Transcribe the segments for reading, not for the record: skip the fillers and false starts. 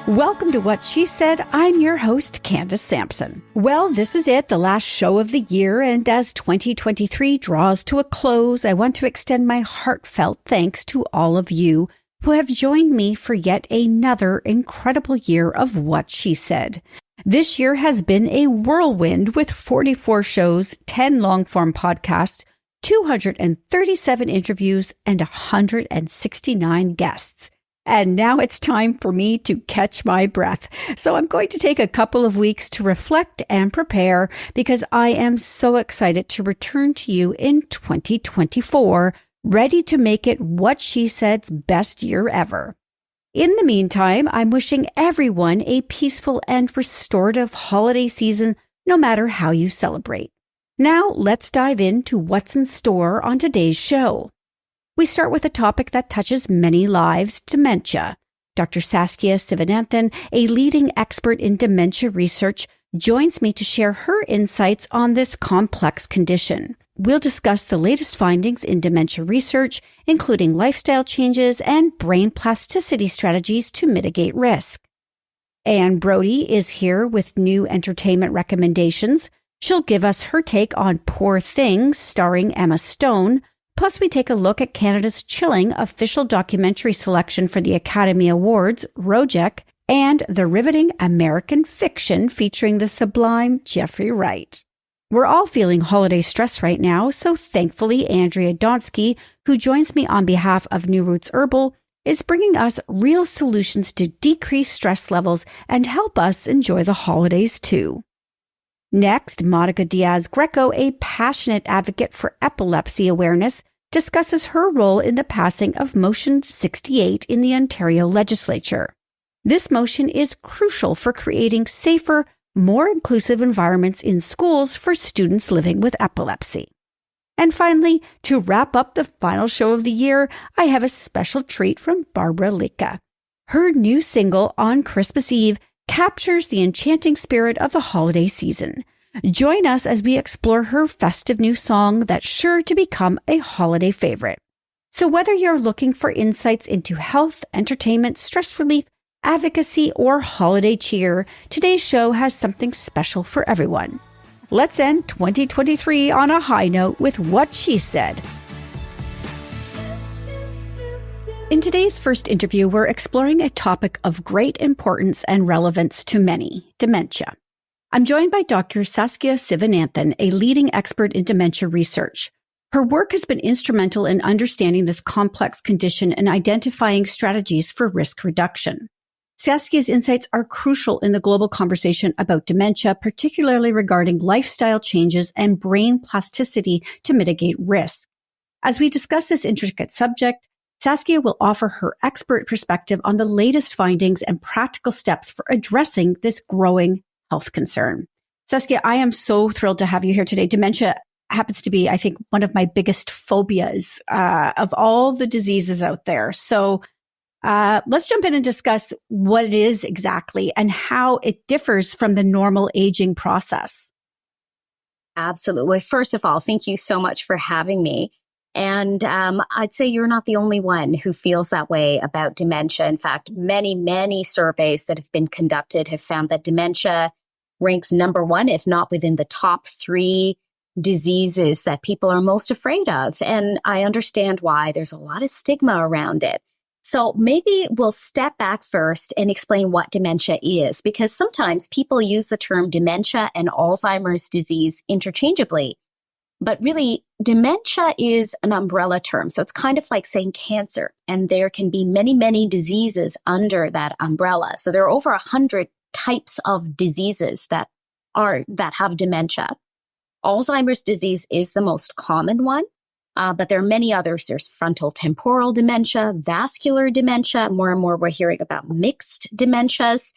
Welcome to What She Said. I'm your host, Candace Sampson. Well, this is it, the last show of the year, and as 2023 draws to a close, I want to extend my heartfelt thanks to all of you who have joined me for yet another incredible year of What She Said. This year has been a whirlwind with 44 shows, 10 long-form podcasts, 237 interviews, and 169 guests. And now it's time for me to catch my breath. So I'm going to take a couple of weeks to reflect and prepare because I am so excited to return to you in 2024, ready to make it What She Said's best year ever. In the meantime, I'm wishing everyone a peaceful and restorative holiday season, no matter how you celebrate. Now let's dive into what's in store on today's show. We start with a topic that touches many lives, dementia. Dr. Saskia Sivananthan, a leading expert in dementia research, joins me to share her insights on this complex condition. We'll discuss the latest findings in dementia research, including lifestyle changes and brain plasticity strategies to mitigate risk. And Brodie is here with new entertainment recommendations. She'll give us her take on Poor Things, starring Emma Stone. Plus, we take a look at Canada's chilling official documentary selection for the Academy Awards, Rojek, and the riveting American Fiction featuring the sublime Jeffrey Wright. We're all feeling holiday stress right now, so thankfully Andrea Donsky, who joins me on behalf of New Roots Herbal, is bringing us real solutions to decrease stress levels and help us enjoy the holidays too. Next, Monica Diaz-Greco, a passionate advocate for epilepsy awareness, discusses her role in the passing of Motion 68 in the Ontario Legislature. This motion is crucial for creating safer, more inclusive environments in schools for students living with epilepsy. And finally, to wrap up the final show of the year, I have a special treat from Barbra Lica. Her new single, On Christmas Eve, captures the enchanting spirit of the holiday season. Join us as we explore her festive new song that's sure to become a holiday favorite. So whether you're looking for insights into health, entertainment, stress relief, advocacy, or holiday cheer, today's show has something special for everyone. Let's end 2023 on a high note with What She Said. In today's first interview, we're exploring a topic of great importance and relevance to many, dementia. I'm joined by Dr. Saskia Sivananthan, a leading expert in dementia research. Her work has been instrumental in understanding this complex condition and identifying strategies for risk reduction. Saskia's insights are crucial in the global conversation about dementia, particularly regarding lifestyle changes and brain plasticity to mitigate risk. As we discuss this intricate subject, Saskia will offer her expert perspective on the latest findings and practical steps for addressing this growing health concern. Saskia, I am so thrilled to have you here today. Dementia happens to be, I think, one of my biggest phobias of all the diseases out there. So let's jump in and discuss what it is exactly and how it differs from the normal aging process. Absolutely. First of all, thank you so much for having me. And I'd say you're not the only one who feels that way about dementia. In fact, many surveys that have been conducted have found that dementia ranks number one, if not within the top three diseases that people are most afraid of. And I understand why. There's a lot of stigma around it. So maybe we'll step back first and explain what dementia is, because sometimes people use the term dementia and Alzheimer's disease interchangeably. But really, dementia is an umbrella term. So it's kind of like saying cancer, and there can be many diseases under that umbrella. So there are over 100 types of diseases that have dementia. Alzheimer's disease is the most common one, but there are many others. There's frontal temporal dementia, vascular dementia. More and more we're hearing about mixed dementias.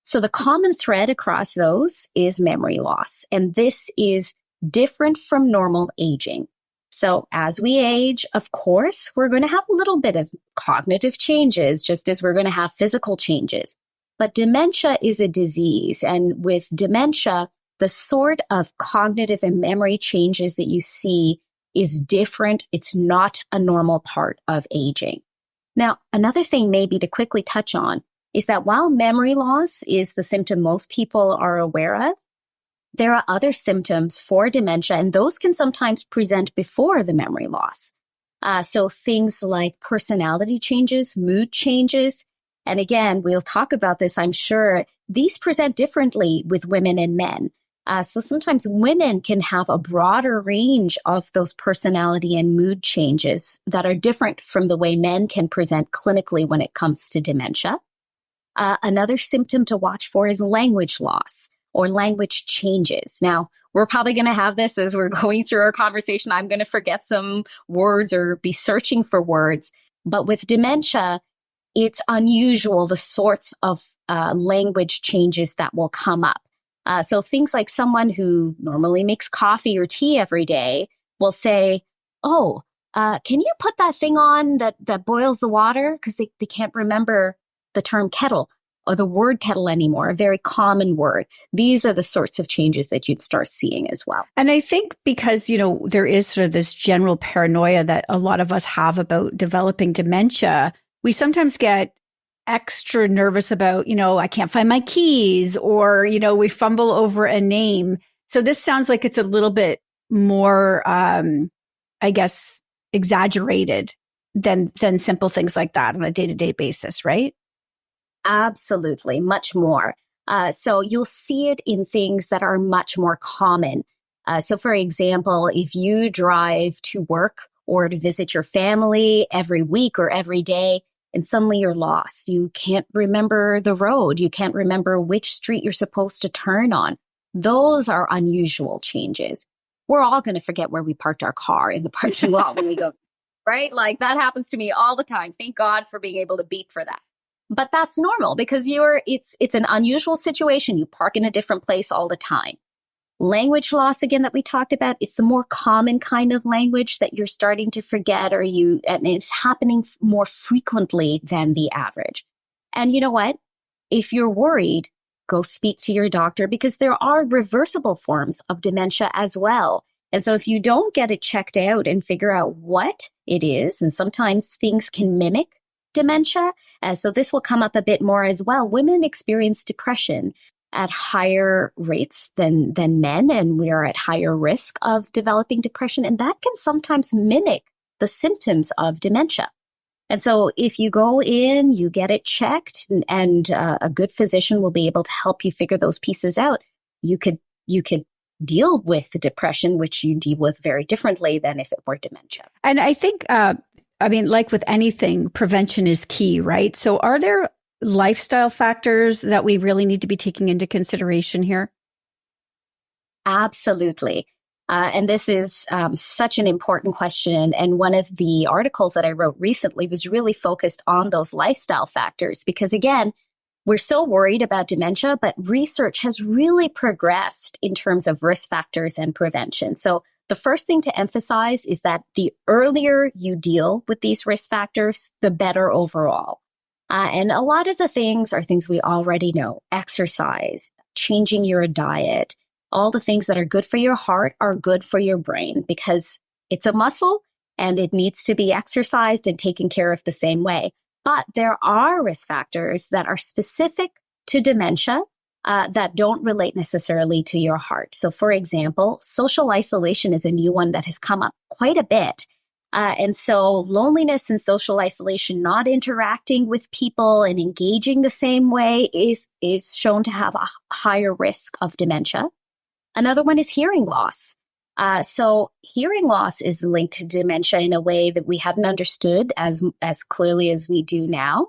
So the common thread across those is memory loss. And this is different from normal aging. So as we age, of course, we're going to have a little bit of cognitive changes, just as we're going to have physical changes. But dementia is a disease. And with dementia, the sort of cognitive and memory changes that you see is different. It's not a normal part of aging. Now, another thing maybe to quickly touch on, is that while memory loss is the symptom most people are aware of, there are other symptoms for dementia, and those can sometimes present before the memory loss. So things like personality changes, mood changes, and again, we'll talk about this, I'm sure, these present differently with women and men. So sometimes women can have a broader range of those personality and mood changes that are different from the way men can present clinically when it comes to dementia. Another symptom to watch for is language loss or language changes. Now, we're probably going to have this as we're going through our conversation. I'm going to forget some words or be searching for words. But with dementia, it's unusual the sorts of language changes that will come up. So things like someone who normally makes coffee or tea every day will say, oh, can you put that thing on that boils the water? Because they can't remember the term kettle or the word kettle anymore, a very common word. These are the sorts of changes that you'd start seeing as well. And I think because, there is sort of this general paranoia that a lot of us have about developing dementia, we sometimes get extra nervous about, I can't find my keys, or, we fumble over a name. So this sounds like it's a little bit more, I guess, exaggerated than simple things like that on a day-to-day basis, right? Absolutely, much more. So you'll see it in things that are much more common. So for example, if you drive to work or to visit your family every week or every day, and suddenly you're lost, you can't remember the road, you can't remember which street you're supposed to turn on. Those are unusual changes. We're all going to forget where we parked our car in the parking lot when we go, right? Like that happens to me all the time. Thank God for being able to beep for that. But that's normal because it's an unusual situation. You park in a different place all the time. Language loss, again, that we talked about, it's the more common kind of language that you're starting to forget, and it's happening more frequently than the average. And you know what? If you're worried, go speak to your doctor because there are reversible forms of dementia as well. And so if you don't get it checked out and figure out what it is, and sometimes things can mimic dementia, so this will come up a bit more as well. Women experience depression at higher rates than men, and we are at higher risk of developing depression, and that can sometimes mimic the symptoms of dementia. And so if you go in, you get it checked, and a good physician will be able to help you figure those pieces out. You could deal with the depression, which you deal with very differently than if it were dementia. And I think, like with anything, prevention is key, right? So are there lifestyle factors that we really need to be taking into consideration here? Absolutely. And this is such an important question. And one of the articles that I wrote recently was really focused on those lifestyle factors because, again, we're so worried about dementia, but research has really progressed in terms of risk factors and prevention. So the first thing to emphasize is that the earlier you deal with these risk factors, the better overall. And a lot of the things are things we already know: exercise, changing your diet, all the things that are good for your heart are good for your brain because it's a muscle and it needs to be exercised and taken care of the same way. But there are risk factors that are specific to dementia that don't relate necessarily to your heart. So for example, social isolation is a new one that has come up quite a bit. And so loneliness and social isolation, not interacting with people and engaging the same way is shown to have a higher risk of dementia. Another one is hearing loss. So hearing loss is linked to dementia in a way that we hadn't understood as clearly as we do now.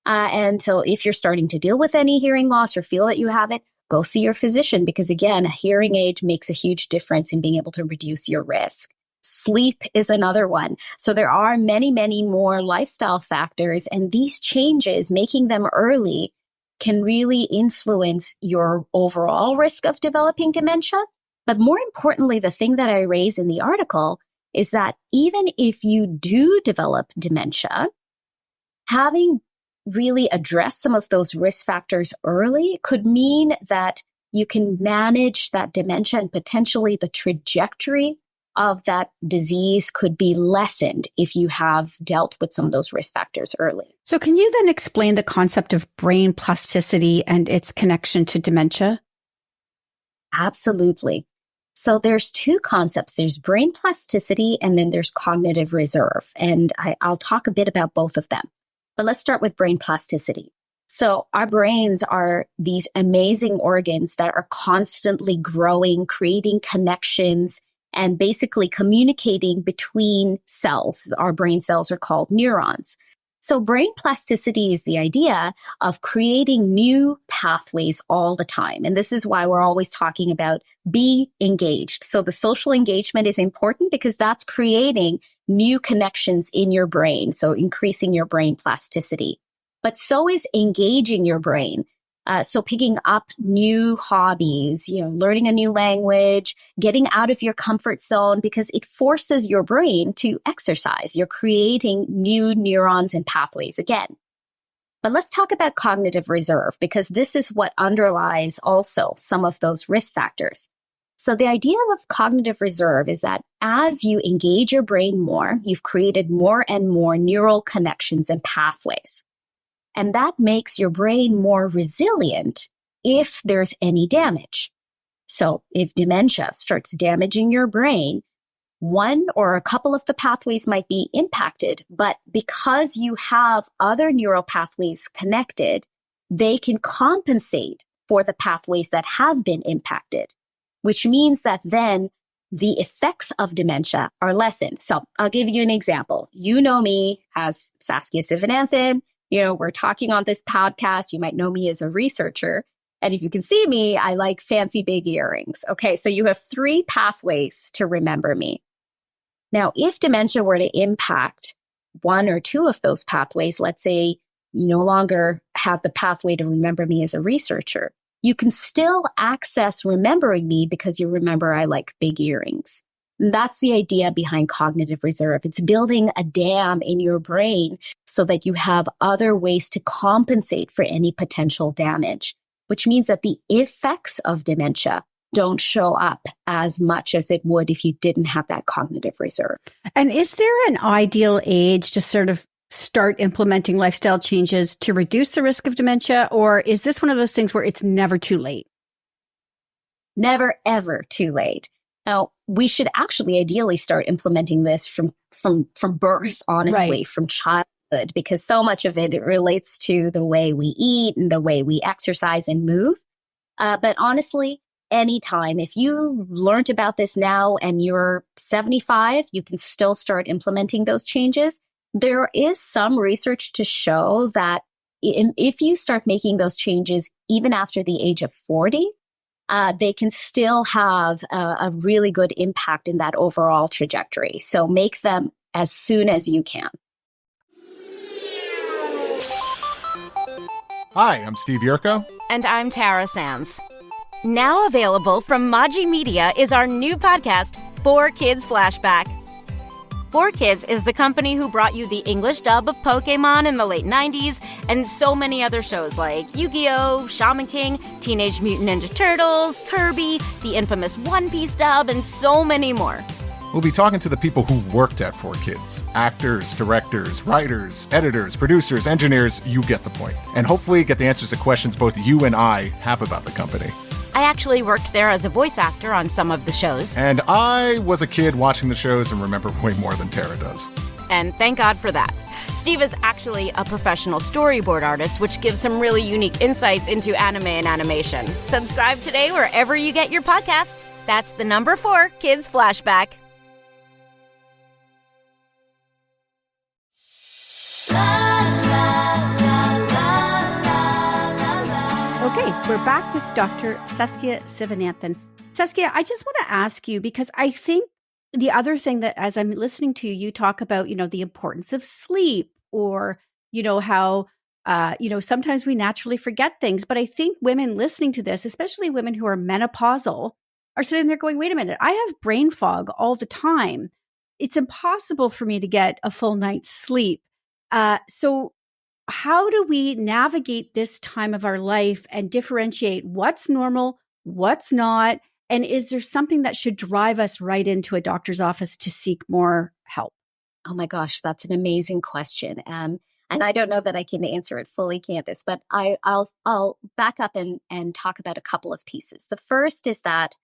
And so if you're starting to deal with any hearing loss or feel that you have it, go see your physician because, again, a hearing aid makes a huge difference in being able to reduce your risk. Sleep is another one. So there are many, many more lifestyle factors, and these changes, making them early, can really influence your overall risk of developing dementia. But more importantly, the thing that I raise in the article is that even if you do develop dementia, having really addressed some of those risk factors early could mean that you can manage that dementia and potentially the trajectory of that disease could be lessened if you have dealt with some of those risk factors early. So can you then explain the concept of brain plasticity and its connection to dementia? Absolutely. So there's two concepts. There's brain plasticity and then there's cognitive reserve. And I'll talk a bit about both of them. But let's start with brain plasticity. So our brains are these amazing organs that are constantly growing, creating connections, and basically communicating between cells. Our brain cells are called neurons. So brain plasticity is the idea of creating new pathways all the time. And this is why we're always talking about be engaged. So the social engagement is important because that's creating new connections in your brain. So increasing your brain plasticity. But so is engaging your brain. So picking up new hobbies, learning a new language, getting out of your comfort zone because it forces your brain to exercise. You're creating new neurons and pathways again. But let's talk about cognitive reserve because this is what underlies also some of those risk factors. So the idea of cognitive reserve is that as you engage your brain more, you've created more and more neural connections and pathways. And that makes your brain more resilient if there's any damage. So if dementia starts damaging your brain, one or a couple of the pathways might be impacted, but because you have other neural pathways connected, they can compensate for the pathways that have been impacted, which means that then the effects of dementia are lessened. So I'll give you an example. You know me as Saskia Sivananthan. We're talking on this podcast. You might know me as a researcher. And if you can see me, I like fancy big earrings. Okay, so you have 3 pathways to remember me. Now, if dementia were to impact 1 or 2 of those pathways, let's say you no longer have the pathway to remember me as a researcher, you can still access remembering me because you remember I like big earrings. And that's the idea behind cognitive reserve. It's building a dam in your brain so that you have other ways to compensate for any potential damage, which means that the effects of dementia don't show up as much as it would if you didn't have that cognitive reserve. And is there an ideal age to sort of start implementing lifestyle changes to reduce the risk of dementia? Or is this one of those things where it's never too late? Never, ever too late. Now, we should actually ideally start implementing this from birth, honestly, right, from childhood, because so much of it relates to the way we eat and the way we exercise and move. But honestly, anytime, if you learned about this now and you're 75, you can still start implementing those changes. There is some research to show that if you start making those changes even after the age of 40, they can still have a really good impact in that overall trajectory. So make them as soon as you can. Hi, I'm Steve Yerko. And I'm Tara Sands. Now available from Maji Media is our new podcast, 4Kids Flashback. 4Kids is the company who brought you the English dub of Pokemon in the late 90s and so many other shows like Yu-Gi-Oh!, Shaman King, Teenage Mutant Ninja Turtles, Kirby, the infamous One Piece dub, and so many more. We'll be talking to the people who worked at 4Kids. Actors, directors, writers, editors, producers, engineers, you get the point. And hopefully get the answers to questions both you and I have about the company. I actually worked there as a voice actor on some of the shows. And I was a kid watching the shows and remember way more than Tara does. And thank God for that. Steve is actually a professional storyboard artist, which gives some really unique insights into anime and animation. Subscribe today wherever you get your podcasts. That's the number 4 Kids Flashback. Okay, we're back with Dr. Saskia Sivananthan. Saskia, I just want to ask you, because I think the other thing that as I'm listening to you talk about, the importance of sleep or, how, sometimes we naturally forget things. But I think women listening to this, especially women who are menopausal, are sitting there going, wait a minute, I have brain fog all the time. It's impossible for me to get a full night's sleep. So how do we navigate this time of our life and differentiate what's normal, what's not, And is there something that should drive us right into a doctor's office to seek more help? Oh my gosh, that's an amazing question. And I don't know that I can answer it fully, Candace, but I'll back up and talk about a couple of pieces. The first is that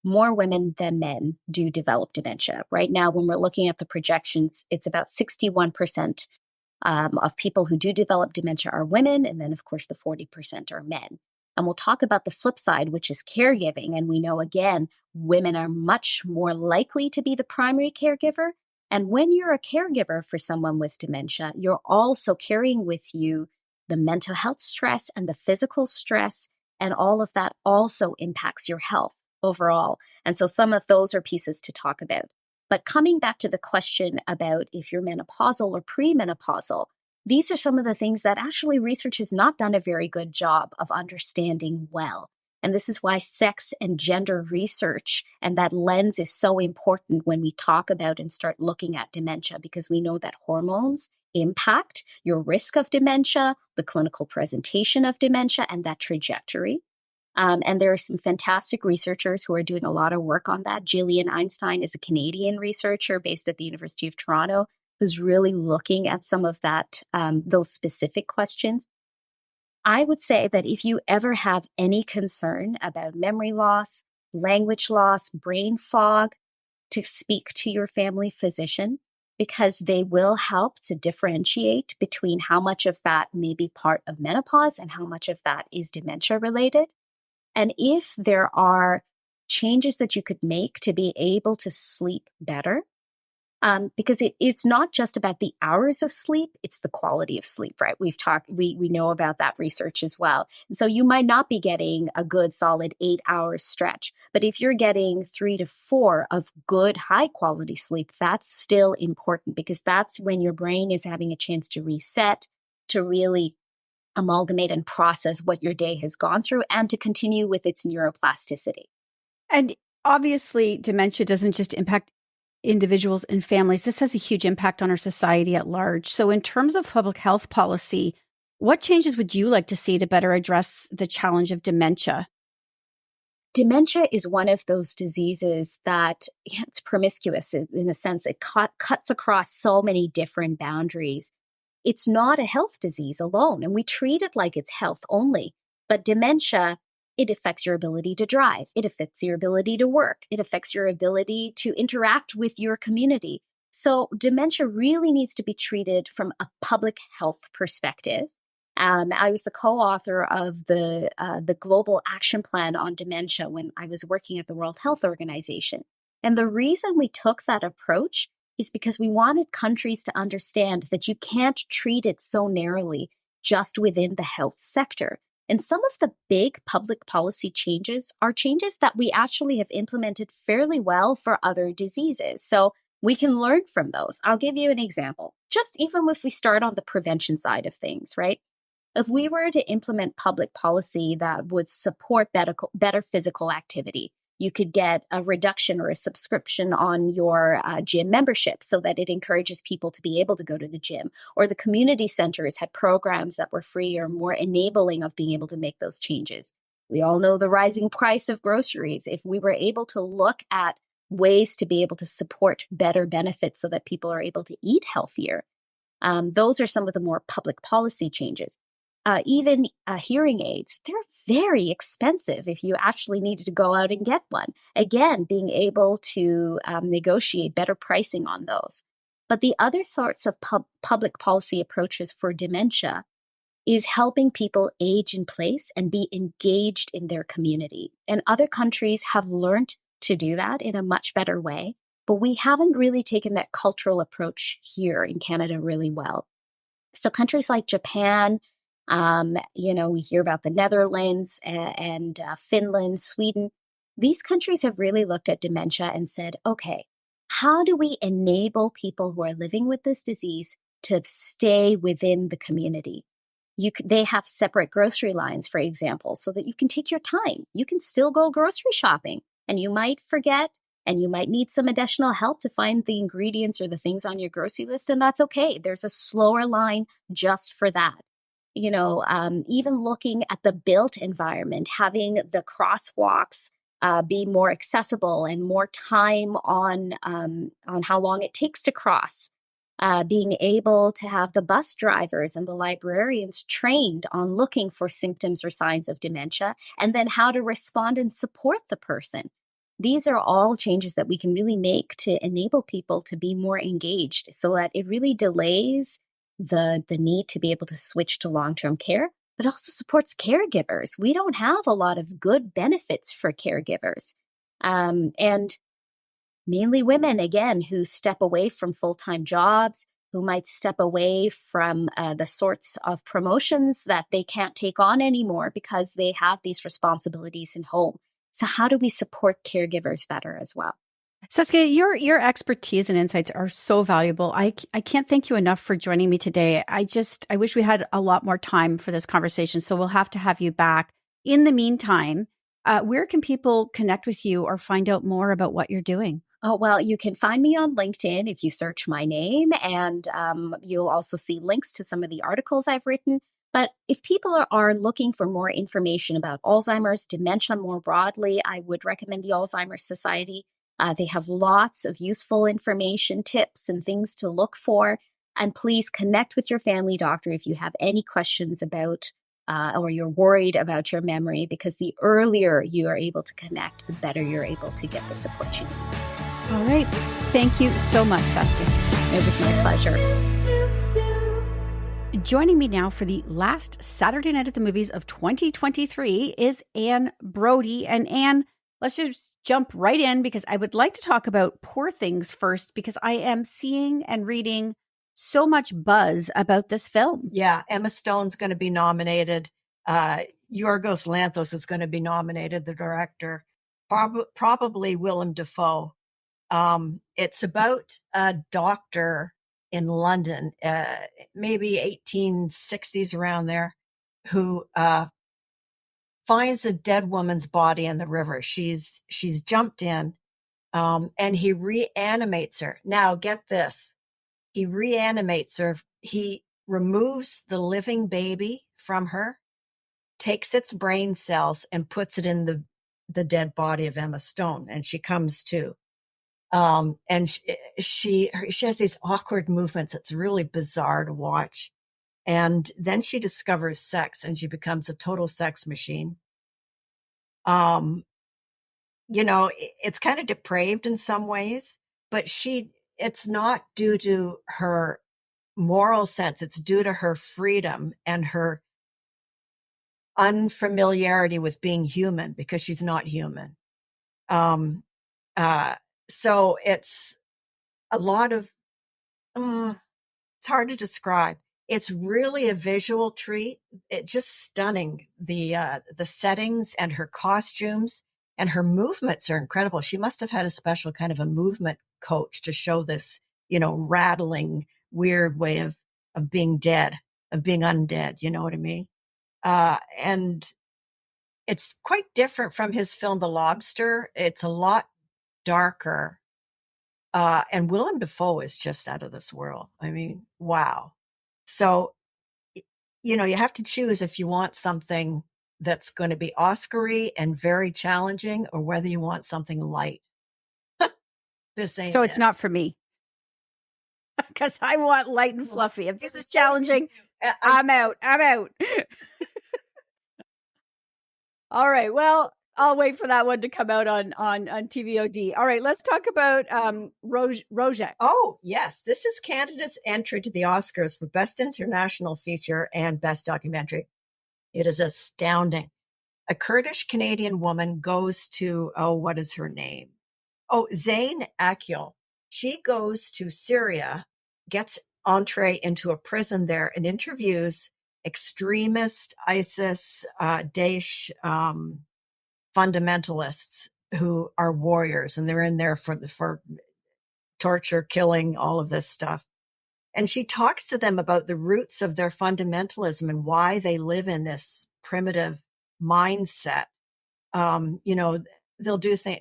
more women than men do develop dementia. Right now, when we're looking at the projections, it's about 61% of people who do develop dementia are women. And then, of course, the 40% are men. And we'll talk about the flip side, which is caregiving. And we know, again, women are much more likely to be the primary caregiver. And when you're a caregiver for someone with dementia, you're also carrying with you the mental health stress and the physical stress. And all of that also impacts your health overall. And so some of those are pieces to talk about. But coming back to the question about if you're menopausal or premenopausal, these are some of the things that actually research has not done a very good job of understanding well. And this is why sex and gender research and that lens is so important when we talk about and start looking at dementia, because we know that hormones impact your risk of dementia, the clinical presentation of dementia, and that trajectory. And there are some fantastic researchers who are doing a lot of work on that. Gillian Einstein is a Canadian researcher based at the University of Toronto who's really looking at some of that, those specific questions. I would say that if you ever have any concern about memory loss, language loss, brain fog, to speak to your family physician, because they will help to differentiate between how much of that may be part of menopause and how much of that is dementia related. And if there are changes that you could make to be able to sleep better, because it's not just about the hours of sleep, it's the quality of sleep, right? We know about that research as well. And so you might not be getting a good solid 8 hours stretch, but if you're getting 3 to 4 of good high quality sleep, that's still important because that's when your brain is having a chance to reset, to really amalgamate and process what your day has gone through and to continue with its neuroplasticity. And obviously, dementia doesn't just impact individuals and families. This has a huge impact on our society at large. So in terms of public health policy, what changes would you like to see to better address the challenge of dementia? Dementia is one of those diseases that it's promiscuous in a sense. It cuts across so many different boundaries. It's not a health disease alone, and we treat it like it's health only. But dementia, it affects your ability to drive. It affects your ability to work. It affects your ability to interact with your community. So dementia really needs to be treated from a public health perspective. I was the co-author of the Global Action Plan on Dementia when I was working at the World Health Organization. And the reason we took that approach is because we wanted countries to understand that you can't treat it so narrowly just within the health sector. And some of the big public policy changes are changes that we actually have implemented fairly well for other diseases. So we can learn from those. I'll give you an example. Just even if we start on the prevention side of things, right? If we were to implement public policy that would support better physical activity, you could get a reduction or a subscription on your gym membership so that it encourages people to be able to go to the gym. Or the community centers had programs that were free or more enabling of being able to make those changes. We all know the rising price of groceries. If we were able to look at ways to be able to support better benefits so that people are able to eat healthier, those are some of the more public policy changes. Even hearing aids, they're very expensive if you actually needed to go out and get one. Again, being able to negotiate better pricing on those. But the other sorts of public policy approaches for dementia is helping people age in place and be engaged in their community. And other countries have learned to do that in a much better way, but we haven't really taken that cultural approach here in Canada really well. So countries like Japan, we hear about the Netherlands and Finland, Sweden. These countries have really looked at dementia and said, okay, how do we enable people who are living with this disease to stay within the community? They have separate grocery lines, for example, so that you can take your time. You can still go grocery shopping, and you might forget, and you might need some additional help to find the ingredients or the things on your grocery list, and that's okay. There's a slower line just for that. Even looking at the built environment, having the crosswalks be more accessible and more time on how long it takes to cross. Being able to have the bus drivers and the librarians trained on looking for symptoms or signs of dementia, and then how to respond and support the person. These are all changes that we can really make to enable people to be more engaged so that it really delays the need to be able to switch to long-term care, but also supports caregivers. We don't have a lot of good benefits for caregivers. And mainly women, again, who step away from full-time jobs, who might step away from the sorts of promotions that they can't take on anymore because they have these responsibilities in home. So how do we support caregivers better as well? Saskia, your expertise and insights are so valuable. I can't thank you enough for joining me today. I wish we had a lot more time for this conversation, so we'll have to have you back. In the meantime, where can people connect with you or find out more about what you're doing? Oh, well, you can find me on LinkedIn if you search my name, and you'll also see links to some of the articles I've written. But if people are looking for more information about Alzheimer's, dementia more broadly, I would recommend the Alzheimer's Society. They have lots of useful information, tips, and things to look for. And please connect with your family doctor if you have any questions about or you're worried about your memory, because the earlier you are able to connect, the better you're able to get the support you need. All right. Thank you so much, Saskia. It was my pleasure. Joining me now for the last Saturday Night at the Movies of 2023 is Anne Brodie. And Anne, let's just jump right in because I would like to talk about Poor Things first, because I am seeing and reading so much buzz about this film. Yeah, Emma Stone's going to be nominated. Yorgos Lanthos is going to be nominated, the director. Probably Willem Dafoe. It's about a doctor in London, maybe 1860s around there, who finds a dead woman's body in the river. She's jumped in, and he reanimates her. Now, get this. He reanimates her. He removes the living baby from her, takes its brain cells, and puts it in the dead body of Emma Stone, and she comes to. And she has these awkward movements. It's really bizarre to watch. And then she discovers sex and she becomes a total sex machine. It's kind of depraved in some ways, but it's not due to her moral sense. It's due to her freedom and her unfamiliarity with being human, because she's not human. So it's a lot of, it's hard to describe. It's really a visual treat. It's just stunning. The settings and her costumes and her movements are incredible. She must have had a special kind of a movement coach to show this, rattling, weird way of being dead, of being undead. You know what I mean? And it's quite different from his film, The Lobster. It's a lot darker. And Willem Dafoe is just out of this world. I mean, wow. So, you have to choose if you want something that's going to be Oscar-y and very challenging, or whether you want something light. This ain't So it's not for me, because I want light and fluffy. If this is challenging, I'm out. All right. Well, I'll wait for that one to come out on TVOD. All right, let's talk about Rojek. Oh, yes. This is Canada's entry to the Oscars for Best International Feature and Best Documentary. It is astounding. A Kurdish-Canadian woman goes to, what is her name? Zayn Akyol. She goes to Syria, gets entree into a prison there, and interviews extremist ISIS, Daesh, fundamentalists who are warriors, and they're in there for torture, killing, all of this stuff. And she talks to them about the roots of their fundamentalism and why they live in this primitive mindset. They'll do things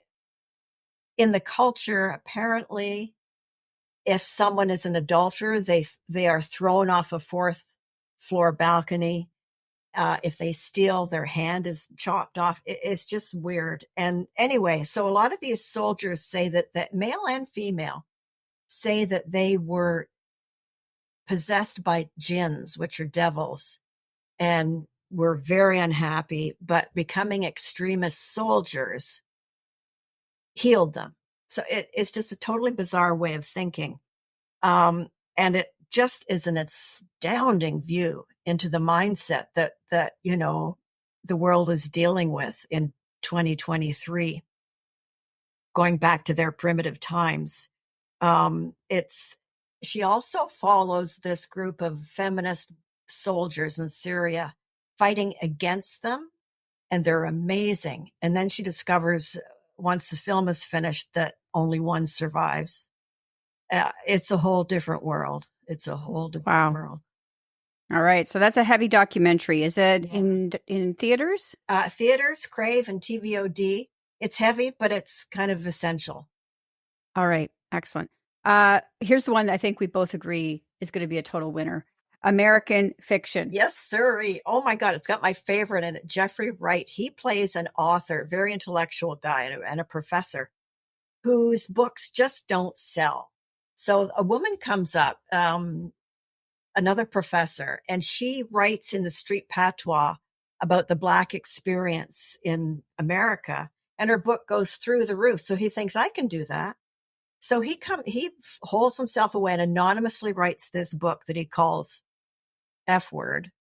in the culture. Apparently, if someone is an adulterer, they are thrown off a 4th floor balcony. If they steal, their hand is chopped off. It's just weird. And anyway, so a lot of these soldiers say that male and female say that they were possessed by jinns, which are devils, and were very unhappy, but becoming extremist soldiers healed them. So it's just a totally bizarre way of thinking. And it just is an astounding view into the mindset that, you know, the world is dealing with in 2023, going back to their primitive times. She also follows this group of feminist soldiers in Syria fighting against them, and they're amazing. And then she discovers, once the film is finished, that only one survives. It's a whole different world. It's a whole different world. All right. So that's a heavy documentary. Is it in theaters? Theaters, Crave, and TVOD. It's heavy, but it's kind of essential. All right. Excellent. Here's the one that I think we both agree is going to be a total winner. American Fiction. Yes, sir. Oh my God. It's got my favorite in it, Jeffrey Wright. He plays an author, very intellectual guy and a professor whose books just don't sell. So a woman comes up, another professor, and she writes in the street patois about the Black experience in America, and her book goes through the roof. So he thinks, I can do that. So he holds himself away and anonymously writes this book that he calls F Word.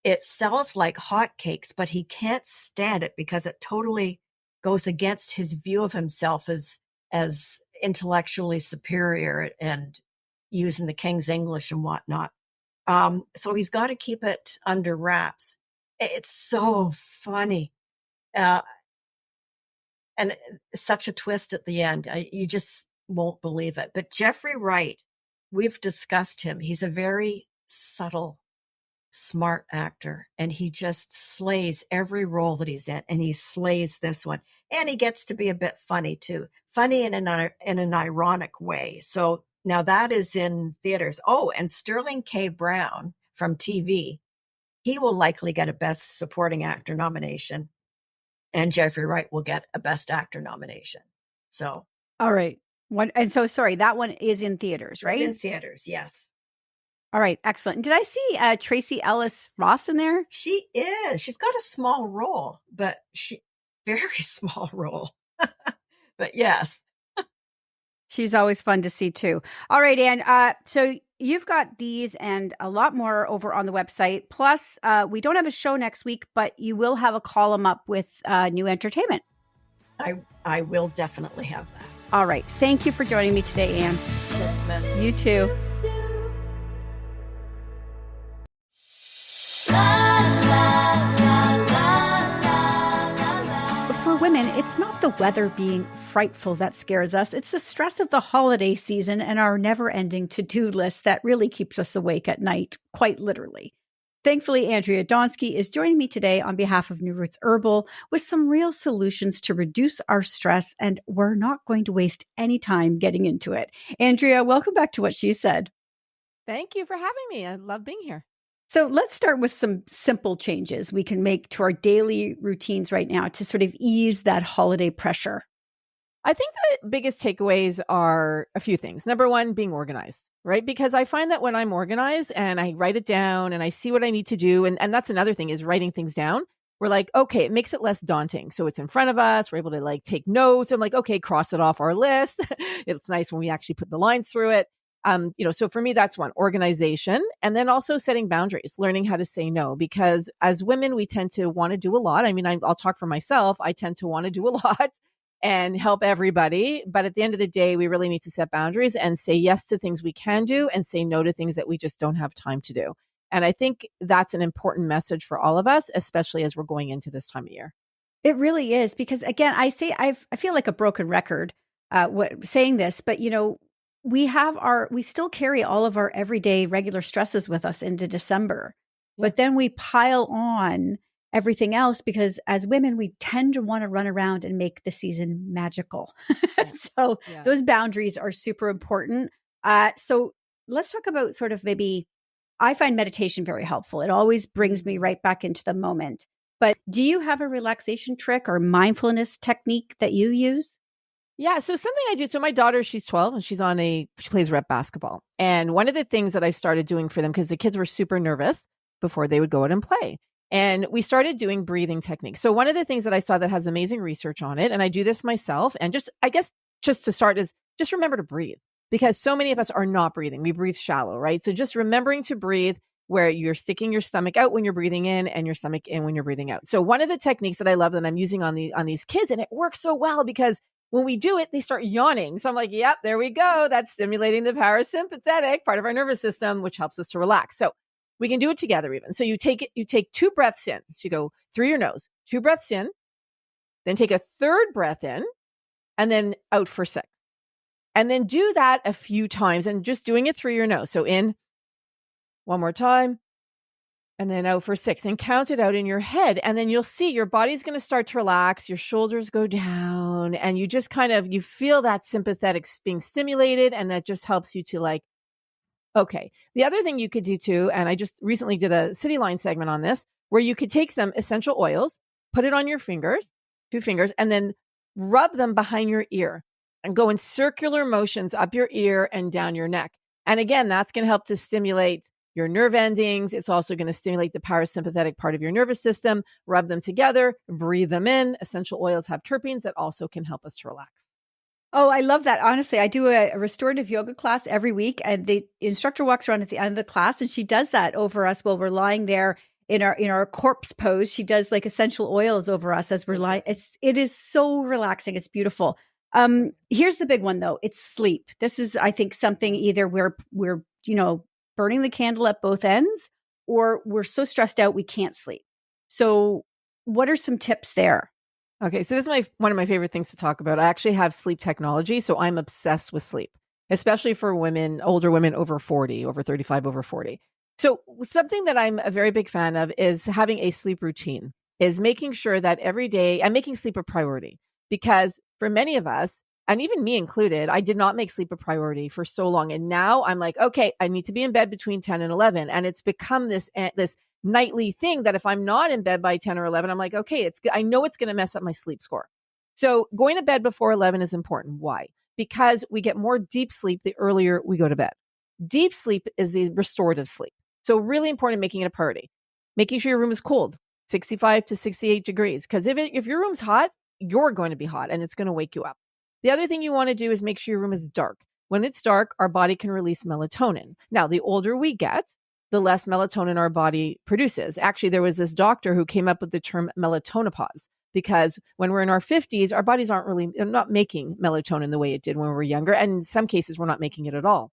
It sells like hotcakes, but he can't stand it because it totally goes against his view of himself as intellectually superior and using the King's English and whatnot. So he's got to keep it under wraps. It's so funny. And such a twist at the end. You just won't believe it. But Jeffrey Wright, we've discussed him. He's a very subtle, smart actor, and he just slays every role that he's in, and he slays this one. And he gets to be a bit funny too. Funny in an ironic way. So now that is in theaters. Oh, and Sterling K. Brown from TV, he will likely get a Best Supporting Actor nomination, and Jeffrey Wright will get a Best Actor nomination. So, all right. Sorry, that one is in theaters, right? In theaters, yes. All right, excellent. Did I see Tracy Ellis Ross in there? She is. She's got a small role, but very small role. But yes. She's always fun to see too. All right, Anne. So you've got these and a lot more over on the website. Plus, we don't have a show next week, but you will have a column up with new entertainment. I will definitely have that. All right. Thank you for joining me today, Anne. Yes, you too. For women, it's not the weather being frightful that scares us. It's the stress of the holiday season and our never-ending to-do list that really keeps us awake at night, quite literally. Thankfully, Andrea Donsky is joining me today on behalf of New Roots Herbal with some real solutions to reduce our stress, and we're not going to waste any time getting into it. Andrea, welcome back to What She Said. Thank you for having me. I love being here. So let's start with some simple changes we can make to our daily routines right now to sort of ease that holiday pressure. I think the biggest takeaways are a few things. Number one, being organized, right? Because I find that when I'm organized and I write it down and I see what I need to do, and that's another thing is writing things down. We're like, okay, it makes it less daunting. So it's in front of us. We're able to like take notes. I'm like, okay, cross it off our list. It's nice when we actually put the lines through it. So for me, that's one, organization. And then also setting boundaries, learning how to say no, because as women, we tend to want to do a lot. I mean, I'll talk for myself. I tend to want to do a lot and help everybody. But at the end of the day, we really need to set boundaries and say yes to things we can do and say no to things that we just don't have time to do. And I think that's an important message for all of us, especially as we're going into this time of year. It really is, because again, I feel like a broken record saying this, but we still carry all of our everyday regular stresses with us into December, but then we pile on everything else because as women, we tend to want to run around and make the season magical. So those boundaries are super important. So let's talk about sort of maybe I find meditation very helpful. It always brings me right back into the moment. But do you have a relaxation trick or mindfulness technique that you use? Yeah. So something I do. So my daughter, she's 12 and she plays rep basketball. And one of the things that I started doing for them, because the kids were super nervous before they would go out and play. And we started doing breathing techniques. So one of the things that I saw that has amazing research on it, and I do this myself, and just to start is just remember to breathe, because so many of us are not breathing. We breathe shallow, right? So just remembering to breathe where you're sticking your stomach out when you're breathing in and your stomach in when you're breathing out. So one of the techniques that I love that I'm using on these kids, and it works so well because when we do it, they start yawning. So I'm like, yep, there we go. That's stimulating the parasympathetic part of our nervous system, which helps us to relax. So we can do it together even. So you take 2 breaths in. So you go through your nose, 2 breaths in, then take a 3rd breath in, and then out for 6. And then do that a few times and just doing it through your nose. So in one more time, and then out for 6, and count it out in your head. And then you'll see your body's going to start to relax. Your shoulders go down and you just you feel that sympathetic being stimulated. And that just helps you to okay. The other thing you could do too, and I just recently did a City Line segment on this, where you could take some essential oils, put it on your fingers, 2 fingers, and then rub them behind your ear and go in circular motions up your ear and down your neck. And again, that's going to help to stimulate your nerve endings. It's also going to stimulate the parasympathetic part of your nervous system. Rub them together, breathe them in. Essential oils have terpenes that also can help us to relax. Oh, I love that. Honestly, I do a restorative yoga class every week, and the instructor walks around at the end of the class and she does that over us while we're lying there in our corpse pose. She does essential oils over us as we're lying. It is so relaxing. It's beautiful. Here's the big one though. It's sleep. This is, I think, something either we're burning the candle at both ends, or we're so stressed out we can't sleep. So what are some tips there? Okay, so this is one of my favorite things to talk about. I actually have sleep technology, so I'm obsessed with sleep, especially for women, older women over 40, over 35, over 40. So something that I'm a very big fan of is having a sleep routine, is making sure that every day I'm making sleep a priority, because for many of us, and even me included, I did not make sleep a priority for so long. And now I'm like, okay, I need to be in bed between 10 and 11. And it's become this nightly thing that if I'm not in bed by 10 or 11, I'm like, okay, I know it's going to mess up my sleep score. So going to bed before 11 is important. Why? Because we get more deep sleep the earlier we go to bed. Deep sleep is the restorative sleep. So really important, making it a priority. Making sure your room is cold, 65 to 68 degrees. Because if your room's hot, you're going to be hot and it's going to wake you up. The other thing you want to do is make sure your room is dark. When it's dark, our body can release melatonin. Now, the older we get, the less melatonin our body produces. Actually, there was this doctor who came up with the term melatonopause, because when we're in our 50s, our bodies they're not making melatonin the way it did when we were younger. And in some cases, we're not making it at all.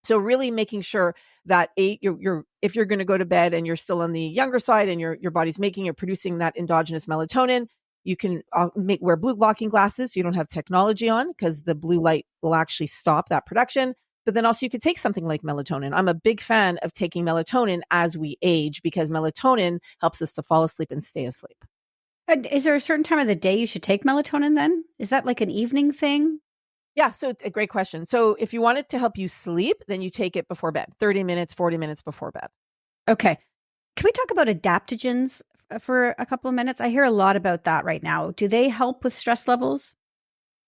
So really making sure that if you're going to go to bed and you're still on the younger side and your body's producing that endogenous melatonin, you can wear blue blocking glasses so you don't have technology on, because the blue light will actually stop that production. But then also you could take something like melatonin. I'm a big fan of taking melatonin as we age, because melatonin helps us to fall asleep and stay asleep. And is there a certain time of the day you should take melatonin then? Is that like an evening thing? Yeah, so it's a great question. So if you want it to help you sleep, then you take it before bed, 30 minutes, 40 minutes before bed. Okay. Can we talk about adaptogens for a couple of minutes? I hear a lot about that right now. Do they help with stress levels?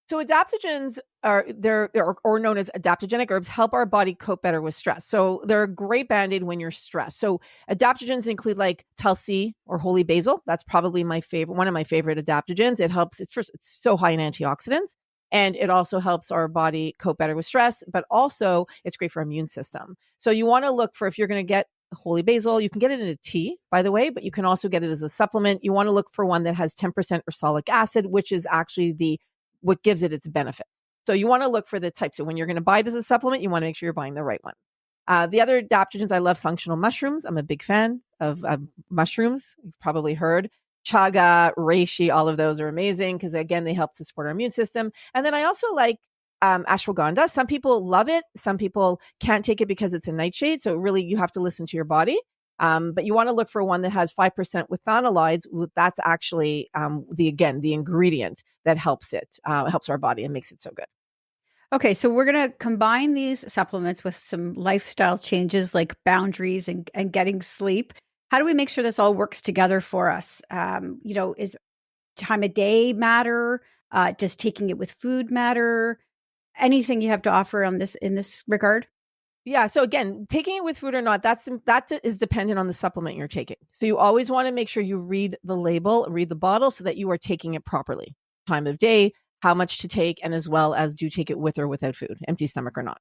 So adaptogens they're known as adaptogenic herbs, help our body cope better with stress. So they're a great band-aid when you're stressed. So adaptogens include like Tulsi or holy basil. That's probably one of my favorite adaptogens. It's so high in antioxidants, and it also helps our body cope better with stress, but also it's great for our immune system. So you want to look for, if you're going to get holy basil, you can get it in a tea, by the way, but you can also get it as a supplement. You want to look for one that has 10% ursolic acid, which is actually what gives it its benefits. So you want to look for the type. So when you're going to buy it as a supplement, you want to make sure you're buying the right one. The other adaptogens, I love functional mushrooms. I'm a big fan of mushrooms. You've probably heard chaga, reishi, all of those are amazing because, again, they help to support our immune system. And then I also like ashwagandha. Some people love it. Some people can't take it because it's a nightshade. So really, you have to listen to your body. But you want to look for one that has 5% withanolides. That's actually the ingredient that helps our body and makes it so good. Okay, so we're going to combine these supplements with some lifestyle changes like boundaries and getting sleep. How do we make sure this all works together for us? Is time of day matter? Does taking it with food matter? Anything you have to offer on this in this regard? Yeah. So again, taking it with food or not, that is dependent on the supplement you're taking. So you always want to make sure you read the label, read the bottle so that you are taking it properly. Time of day, how much to take, and as well as do you take it with or without food, empty stomach or not.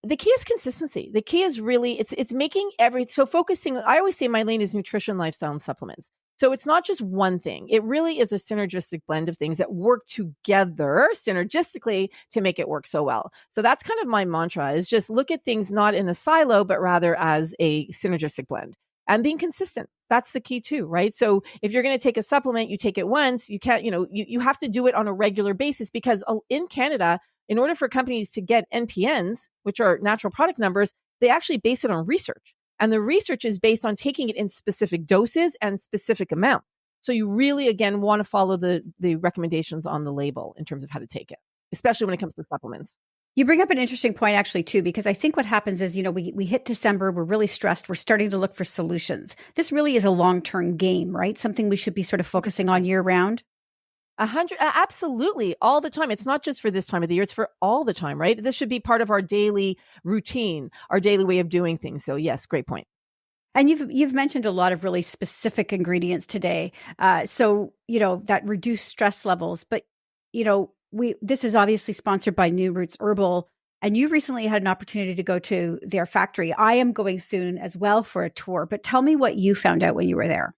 The key is consistency. The key is really, it's making so focusing, I always say my lane is nutrition, lifestyle, and supplements. So it's not just one thing. It really is a synergistic blend of things that work together synergistically to make it work so well. So that's kind of my mantra, is just look at things not in a silo, but rather as a synergistic blend and being consistent. That's the key too, right? So if you're going to take a supplement, you take it once, you can't, you have to do it on a regular basis, because in Canada, in order for companies to get NPNs, which are natural product numbers, they actually base it on research. And the research is based on taking it in specific doses and specific amounts. So you really, again, want to follow the recommendations on the label in terms of how to take it, especially when it comes to supplements. You bring up an interesting point, actually, too, because I think what happens is, we hit December, we're really stressed, we're starting to look for solutions. This really is a long-term game, right? Something we should be sort of focusing on year round. Absolutely. All the time. It's not just for this time of the year. It's for all the time, right? This should be part of our daily routine, our daily way of doing things. So yes, great point. And you've mentioned a lot of really specific ingredients today. So, that reduce stress levels, but, this is obviously sponsored by New Roots Herbal, and you recently had an opportunity to go to their factory. I am going soon as well for a tour, but tell me what you found out when you were there.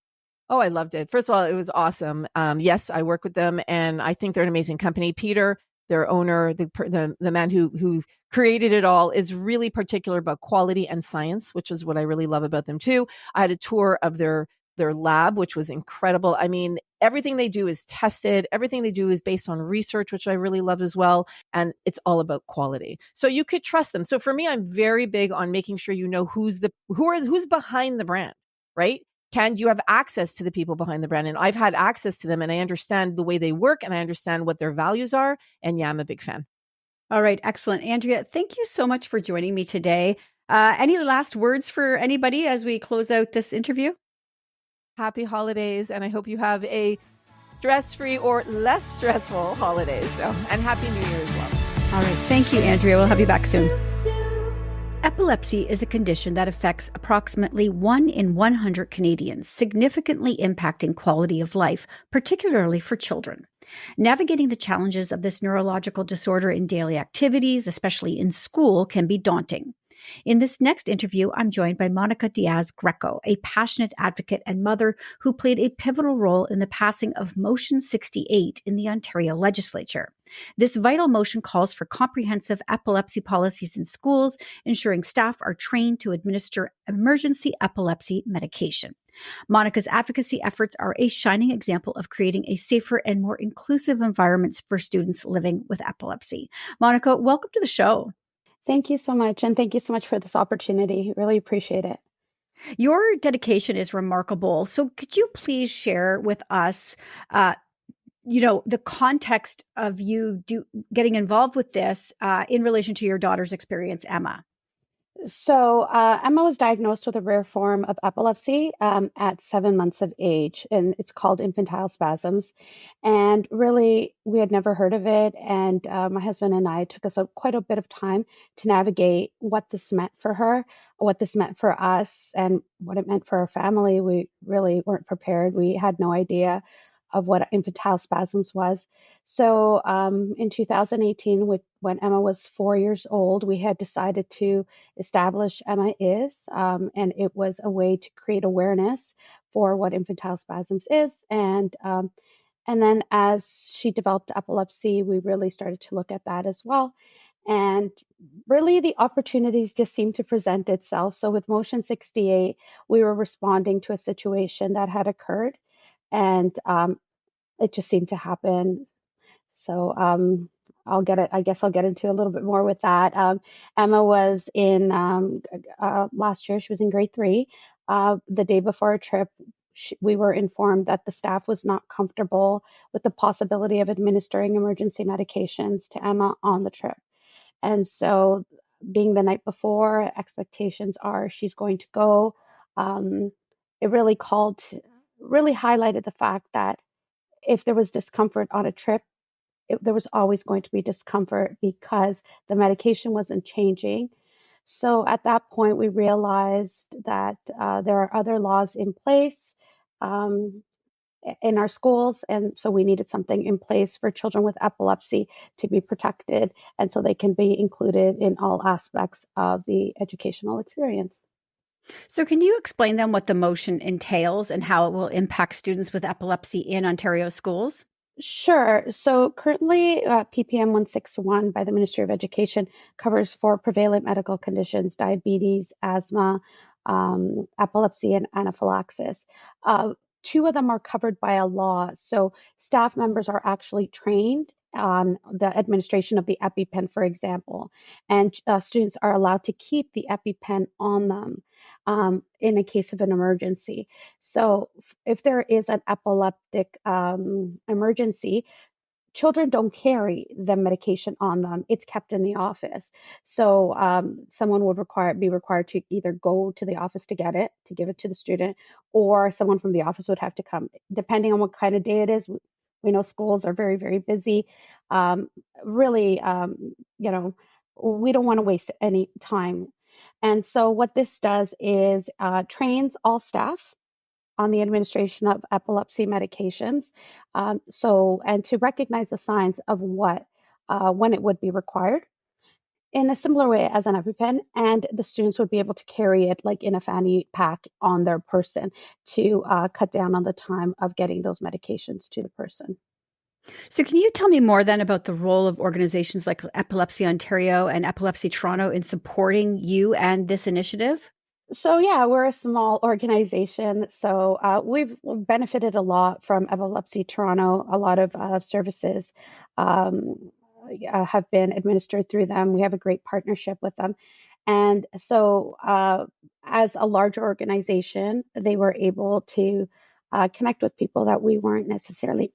Oh, I loved it. First of all, it was awesome. Yes, I work with them, and I think they're an amazing company. Peter, their owner, the man who created it all, is really particular about quality and science, which is what I really love about them too. I had a tour of their lab, which was incredible. I mean, everything they do is tested. Everything they do is based on research, which I really love as well. And it's all about quality. So you could trust them. So for me, I'm very big on making sure you know who's behind the brand, right? Can you have access to the people behind the brand? And I've had access to them, and I understand the way they work, and I understand what their values are. And yeah, I'm a big fan. All right. Excellent. Andrea, thank you so much for joining me today. Any last words for anybody as we close out this interview? Happy holidays. And I hope you have a stress-free or less stressful holidays. And Happy New Year as well. All right. Thank you, Andrea. We'll have you back soon. Epilepsy is a condition that affects approximately 1 in 100 Canadians, significantly impacting quality of life, particularly for children. Navigating the challenges of this neurological disorder in daily activities, especially in school, can be daunting. In this next interview, I'm joined by Monica Diaz-Greco, a passionate advocate and mother who played a pivotal role in the passing of Motion 68 in the Ontario legislature. This vital motion calls for comprehensive epilepsy policies in schools, ensuring staff are trained to administer emergency epilepsy medication. Monica's advocacy efforts are a shining example of creating a safer and more inclusive environments for students living with epilepsy. Monica, welcome to the show. Thank you so much. And thank you so much for this opportunity. Really appreciate it. Your dedication is remarkable. So could you please share with us, the context of you getting involved with this in relation to your daughter's experience, Emma? So Emma was diagnosed with a rare form of epilepsy at 7 months of age, and it's called infantile spasms. And really, we had never heard of it. And my husband and I took us quite a bit of time to navigate what this meant for her, what this meant for us, and what it meant for our family. We really weren't prepared. We had no idea of what infantile spasms was. So in 2018, when Emma was 4 years old, we had decided to establish Emma Is, and it was a way to create awareness for what infantile spasms is. And then as she developed epilepsy, we really started to look at that as well. And really the opportunities just seemed to present itself. So with Motion 68, we were responding to a situation that had occurred. And it just seemed to happen. So I guess I'll get into a little bit more with that. Emma was in last year, she was in grade 3. The day before our trip, we were informed that the staff was not comfortable with the possibility of administering emergency medications to Emma on the trip. And so, being the night before, expectations are she's going to go. It really highlighted the fact that if there was discomfort on a trip, there was always going to be discomfort because the medication wasn't changing. So at that point, we realized that there are other laws in place in our schools. And so we needed something in place for children with epilepsy to be protected. And so they can be included in all aspects of the educational experience. So can you explain then what the motion entails and how it will impact students with epilepsy in Ontario schools? Sure. So currently, PPM 161 by the Ministry of Education covers 4 prevalent medical conditions: diabetes, asthma, epilepsy, and anaphylaxis. 2 of them are covered by a law. So staff members are actually trained on the administration of the EpiPen, for example, and students are allowed to keep the EpiPen on them in a case of an emergency. So if there is an epileptic emergency, children don't carry the medication on them. It's kept in the office. So someone would be required to either go to the office to get it, to give it to the student, or someone from the office would have to come, depending on what kind of day it is. We know schools are very, very busy. We don't want to waste any time. And so what this does is trains all staff on the administration of epilepsy medications. And to recognize the signs of when it would be required in a similar way as an EpiPen, and the students would be able to carry it like in a fanny pack on their person to cut down on the time of getting those medications to the person. So can you tell me more then about the role of organizations like Epilepsy Ontario and Epilepsy Toronto in supporting you and this initiative? So yeah, we're a small organization. So we've benefited a lot from Epilepsy Toronto. A lot of services have been administered through them. We have a great partnership with them. And so as a larger organization, they were able to connect with people that we weren't necessarily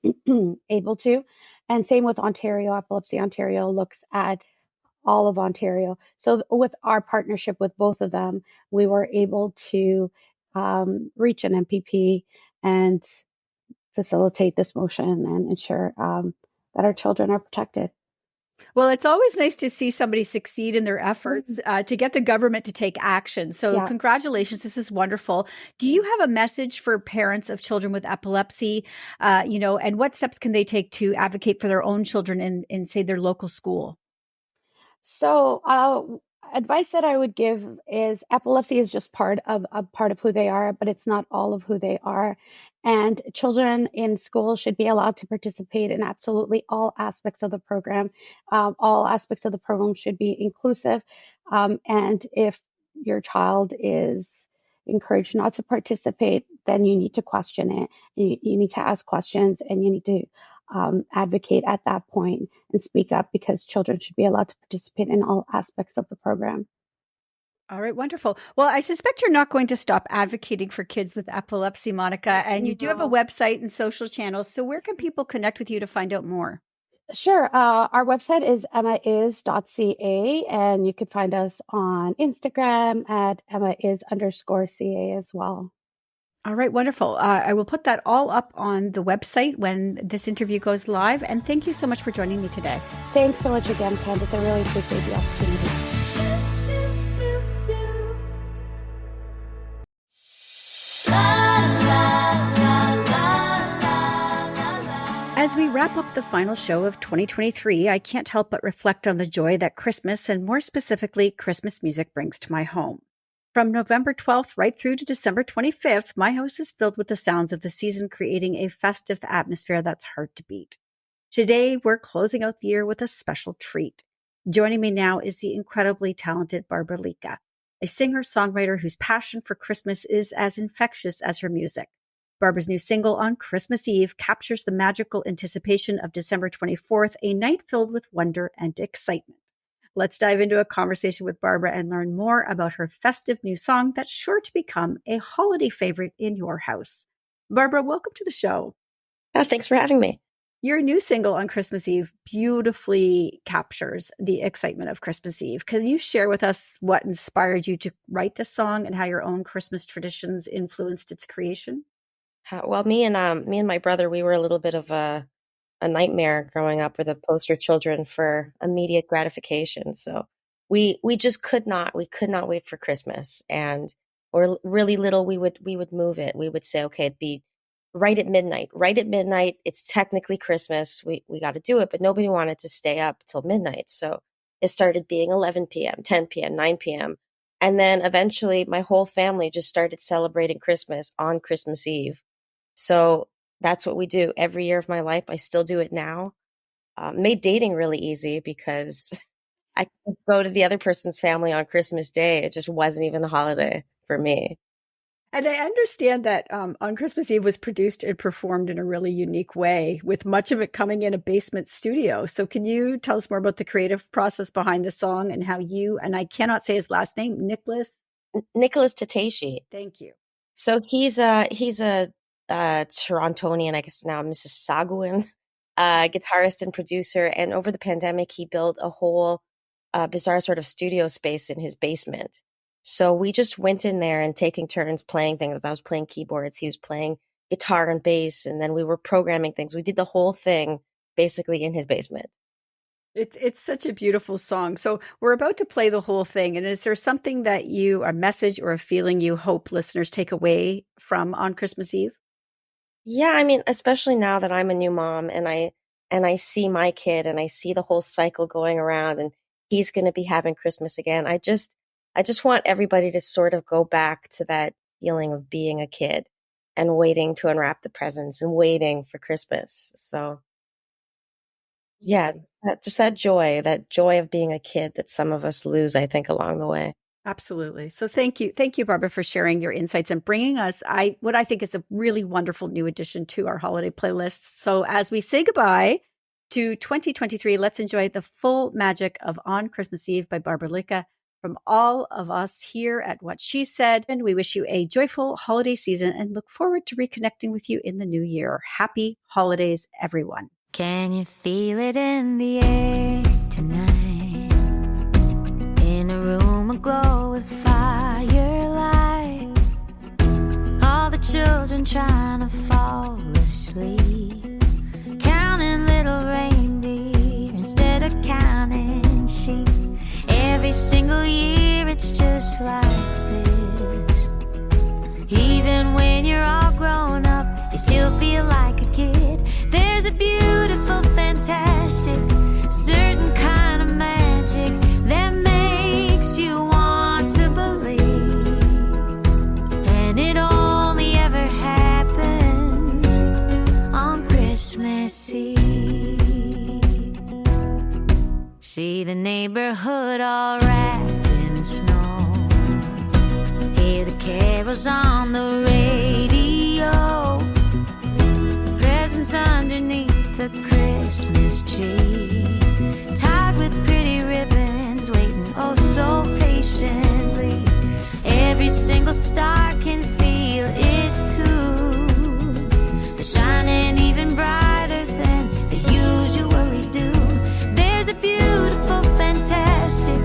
able to. And same with Ontario. Epilepsy Ontario looks at all of Ontario. So with our partnership with both of them, we were able to reach an MPP and facilitate this motion and ensure that our children are protected. Well, it's always nice to see somebody succeed in their efforts to get the government to take action. So Congratulations. This is wonderful. Do you have a message for parents of children with epilepsy, and what steps can they take to advocate for their own children in say, their local school? So advice that I would give is epilepsy is just part of who they are, but it's not all of who they are. And children in school should be allowed to participate in absolutely all aspects of the program. All aspects of the program should be inclusive. And if your child is encouraged not to participate, then you need to question it. You need to ask questions, and you need to advocate at that point and speak up, because children should be allowed to participate in all aspects of the program. All right, wonderful. Well, I suspect you're not going to stop advocating for kids with epilepsy, Monica, and you do have a website and social channels. So where can people connect with you to find out more? Sure. Our website is emmais.ca, and you can find us on Instagram at emmais_ca as well. All right, wonderful. I will put that all up on the website when this interview goes live. And thank you so much for joining me today. Thanks so much again, Candace. I really appreciate the opportunity. As we wrap up the final show of 2023, I can't help but reflect on the joy that Christmas, and more specifically, Christmas music, brings to my home. From November 12th right through to December 25th, my house is filled with the sounds of the season, creating a festive atmosphere that's hard to beat. Today, we're closing out the year with a special treat. Joining me now is the incredibly talented Barbra Lica, a singer-songwriter whose passion for Christmas is as infectious as her music. Barbra's new single, On Christmas Eve, captures the magical anticipation of December 24th, a night filled with wonder and excitement. Let's dive into a conversation with Barbra and learn more about her festive new song that's sure to become a holiday favorite in your house. Barbra, welcome to the show. Thanks for having me. Your new single on Christmas Eve beautifully captures the excitement of Christmas Eve. Can you share with us what inspired you to write this song and how your own Christmas traditions influenced its creation? Well, me and my brother, we were a little bit of a nightmare growing up. We're the poster children for immediate gratification. So we just could not wait for Christmas. And or really little, we would move it. We would say, okay, it'd be right at midnight. Right at midnight, it's technically Christmas. We got to do it, but nobody wanted to stay up till midnight. So it started being 11 p.m., 10 p.m., 9 p.m. And then eventually my whole family just started celebrating Christmas on Christmas Eve. So that's what we do every year of my life. I still do it now. Made dating really easy because I could go to the other person's family on Christmas Day. It just wasn't even a holiday for me. And I understand that On Christmas Eve was produced and performed in a really unique way, with much of it coming in a basement studio. So can you tell us more about the creative process behind the song and how you, and I cannot say his last name, Nicholas Tateishi. Thank you. So he's a Torontonian, I guess now Mississaugan, guitarist and producer. And over the pandemic, he built a whole bizarre sort of studio space in his basement. So we just went in there and taking turns playing things. I was playing keyboards. He was playing guitar and bass. And then we were programming things. We did the whole thing basically in his basement. It's such a beautiful song. So we're about to play the whole thing. And is there something that a message or a feeling you hope listeners take away from On Christmas Eve? Yeah, I mean, especially now that I'm a new mom and I see my kid and I see the whole cycle going around and he's going to be having Christmas again. I just want everybody to sort of go back to that feeling of being a kid and waiting to unwrap the presents and waiting for Christmas. So yeah, that joy of being a kid that some of us lose, I think, along the way. Absolutely. So thank you, Barbra, for sharing your insights and bringing us what I think is a really wonderful new addition to our holiday playlists. So as we say goodbye to 2023, let's enjoy the full magic of On Christmas Eve by Barbra Lica. From all of us here at What She Said, and we wish you a joyful holiday season and look forward to reconnecting with you in the new year. Happy holidays, everyone. Can you feel it in the air tonight? In a room aglow with firelight, all the children trying to fall asleep, counting little reindeer instead of counting sheep. Every single year it's just like this. Even when you're all grown up, you still feel like a kid. There's a beautiful, fantastic, certain kind of magic that makes you want to believe. And it only ever happens on Christmas Eve. See the neighborhood all wrapped in snow, hear the carols on the radio, presents underneath the Christmas tree, tied with pretty ribbons, waiting oh so patiently. Every single star can feel it too. They're shining even brighter than they usually do. There's a beautiful, fantastic,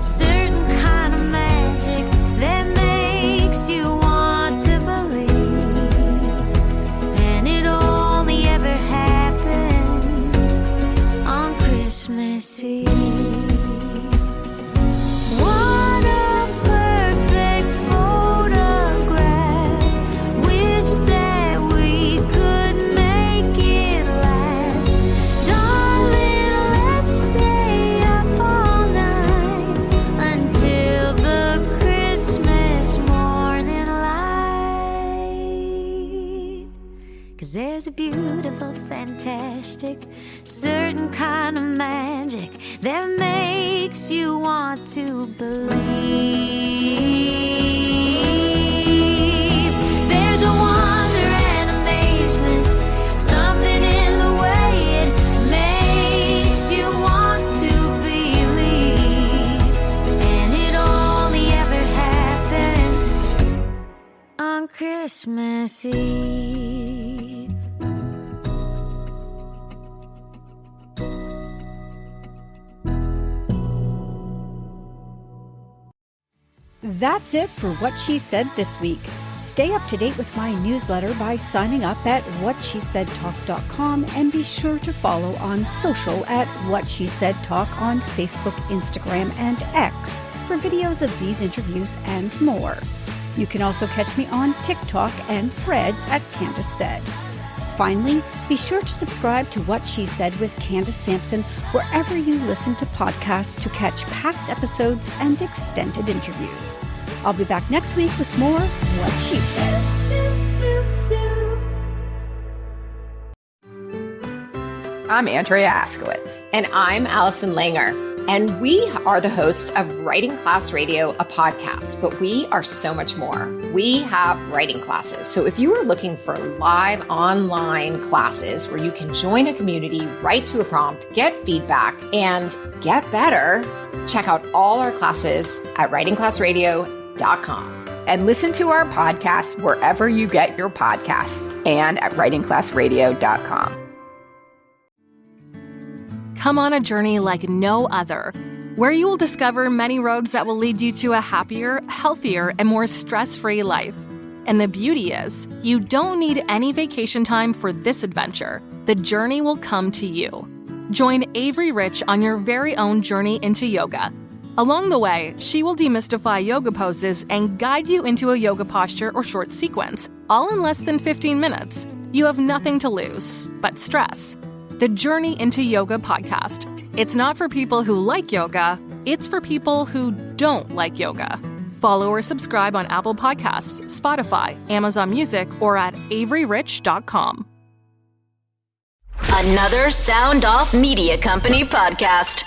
certain kind of magic that makes you want to believe. And it only ever happens on Christmas Eve. What a perfect photograph. Wish that we could make it last. Darling, let's stay up all night until the Christmas morning light. 'Cause there's a beautiful, fantastic, certain kind of magic that makes you want to believe. There's a wonder and amazement, something in the way it makes you want to believe. And it only ever happens on Christmas Eve. That's it for What She Said this week. Stay up to date with my newsletter by signing up at whatshesaidtalk.com and be sure to follow on social at What She Said Talk on Facebook, Instagram, and X for videos of these interviews and more. You can also catch me on TikTok and Threads at Candace Said. Finally, be sure to subscribe to What She Said with Candace Sampson wherever you listen to podcasts to catch past episodes and extended interviews. I'll be back next week with more What She Said. I'm Andrea Askowitz. And I'm Allison Langer. And we are the hosts of Writing Class Radio, a podcast, but we are so much more. We have writing classes. So if you are looking for live online classes where you can join a community, write to a prompt, get feedback, and get better, check out all our classes at writingclassradio.com. And listen to our podcast wherever you get your podcasts and at writingclassradio.com. Come on a journey like no other, where you will discover many roads that will lead you to a happier, healthier, and more stress-free life. And the beauty is, you don't need any vacation time for this adventure. The journey will come to you. Join Avery Rich on your very own journey into yoga. Along the way, she will demystify yoga poses and guide you into a yoga posture or short sequence, all in less than 15 minutes. You have nothing to lose but stress. The Journey into Yoga podcast. It's not for people who like yoga, it's for people who don't like yoga. Follow or subscribe on Apple Podcasts, Spotify, Amazon Music, or at averyrich.com. Another Sound Off Media Company podcast.